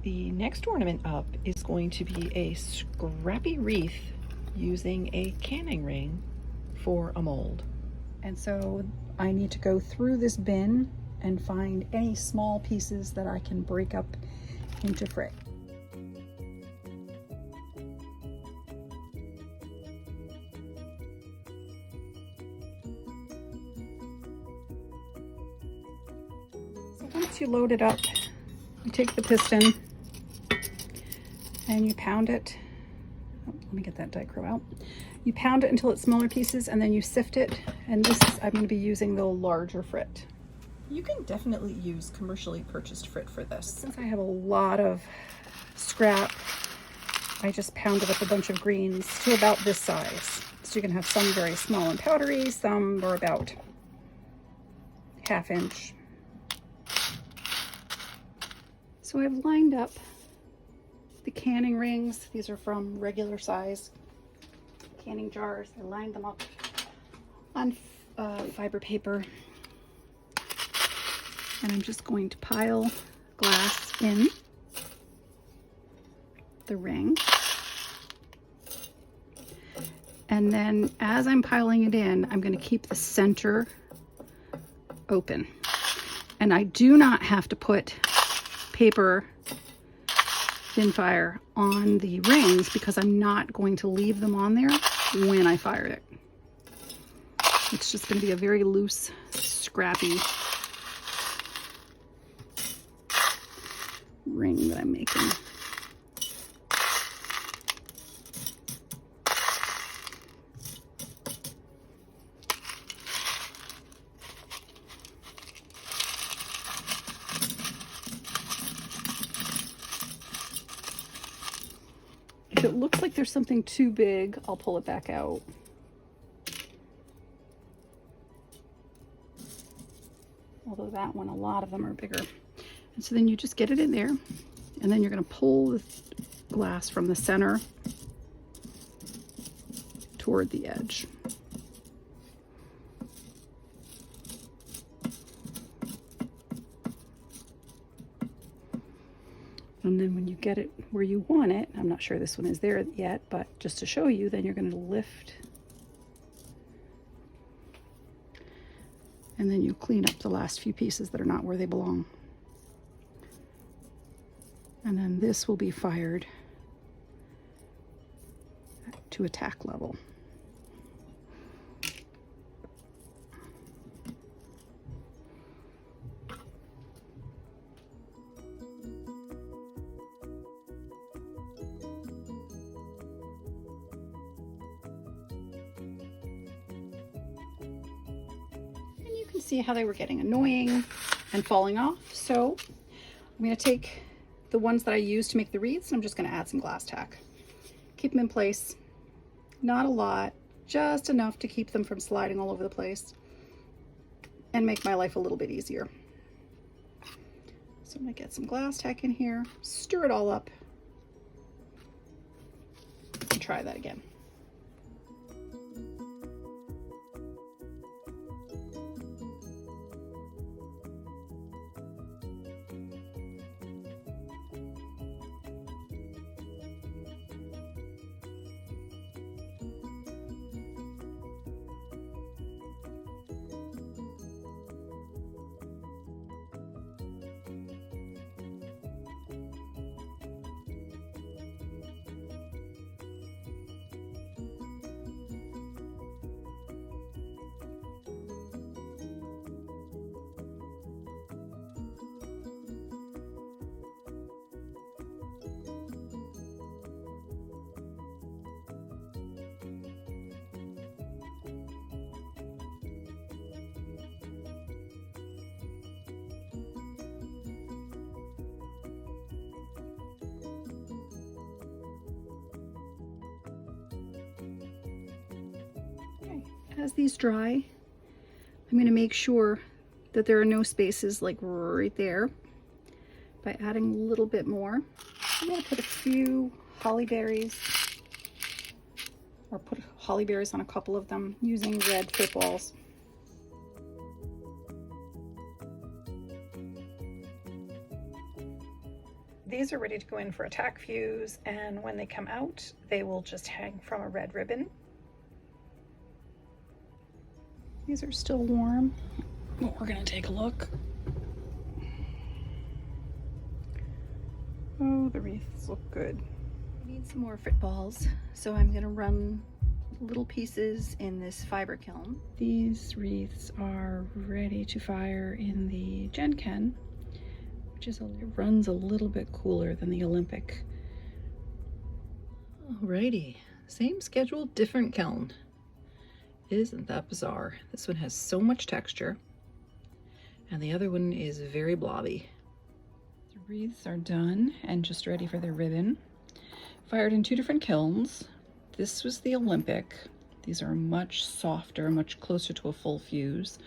The next ornament up is going to be a Scrappy wreath using a canning ring for a mold. And so I need to go through this bin and find any small pieces that I can break up into frit. So once you load it up, you take the piston and you pound it. Oh, let me get that dichro out. You pound it until it's smaller pieces and then you sift it. And this, I'm going to be using the larger frit. You can definitely use commercially purchased frit for this. Since I have a lot of scrap, I just pounded up a bunch of greens to about this size. So you can have some very small and powdery, some are about 1/2 inch. So I've lined up the canning rings. These are from regular size canning jars. I lined them up on fiber paper. And I'm just going to pile glass in the ring. And then as I'm piling it in, I'm going to keep the center open. And I do not have to put paper thin fire on the rings because I'm not going to leave them on there when I fire it. It's just going to be a very loose, scrappy ring that I'm making. If it looks like there's something too big, I'll pull it back out. Although that one, a lot of them are bigger. And so then you just get it in there, and then you're going to pull the glass from the center toward the edge. And then when you get it where you want it, I'm not sure this one is there yet, but just to show you, then you're going to lift. And then you clean up the last few pieces that are not where they belong. And then this will be fired to a tack level. And you can see how they were getting annoying and falling off. So I'm going to take the ones that I used to make the wreaths, and I'm just going to add some glass tack. Keep them in place. Not a lot, just enough to keep them from sliding all over the place and make my life a little bit easier. So I'm going to get some glass tack in here, stir it all up, and try that again. As these dry, I'm going to make sure that there are no spaces like right there by adding a little bit more. I'm going to put a few holly berries, or put holly berries on a couple of them using red footballs. These are ready to go in for a tack fuse, and when they come out, they will just hang from a red ribbon. These are still warm. Well, we're gonna take a look. Oh, the wreaths look good. I need some more frit balls, so I'm gonna run little pieces in this fiber kiln. These wreaths are ready to fire in the Gen Ken, which is it runs a little bit cooler than the Olympic. Alrighty, same schedule, different kiln. Isn't that bizarre? This one has so much texture, and the other one is very blobby. The wreaths are done and just ready for their ribbon. Fired in 2 different kilns. This was the Olympic. These are much softer, much closer to a full fuse,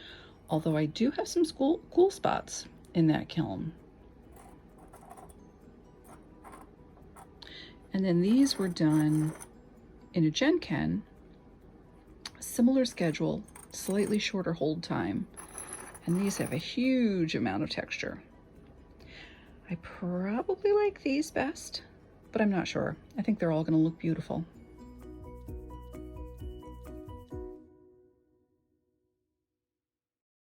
although I do have some cool spots in that kiln. And then these were done in a Gen Ken, similar schedule, slightly shorter hold time, and these have a huge amount of texture. I probably like these best, but I'm not sure. I think they're all going to look beautiful.